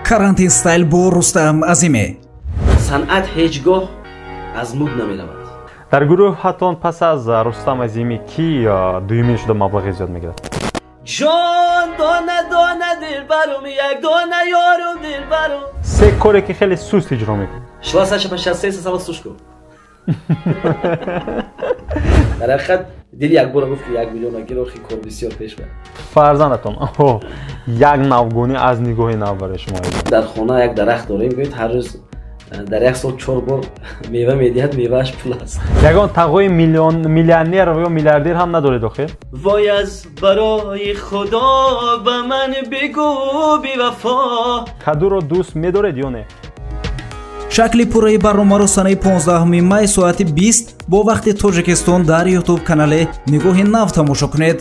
карантин стайл бо Рустам Азиме. санъат ҳеҷ гоҳ аз муд намеравад. дар гурӯҳатон пас аз Рустам Азимӣ ки дуюмин шуда маблағи зиёд мегирад? ҷон дона дона дилбарум як дона ёрум дилбарум. се коре ки хеле суст иҷро мекунад. 663 сал сушко. дар ҳақиқат дил як бора гуфт ки 1 миллион гирохи кор бисёр пеш барад. фарзандатон як навгунӣ аз нигоҳи нав барои шумо. дар хона як дарахт дорем гӯед ҳар рӯз дар як сол 4 бор мева медиҳад, мевааш пул аст. ягон тағои миллионер ё миллиардер ҳам надоред охир? вой аз барои худо ба ман бигӯ бевафо. кадуро дӯст медоред ё не? шакли пурраи барномаро санаи 15 май соати 20 бо вақти Тоҷикистон дар YouTube канале Нигоҳи Нав тамошо кунед.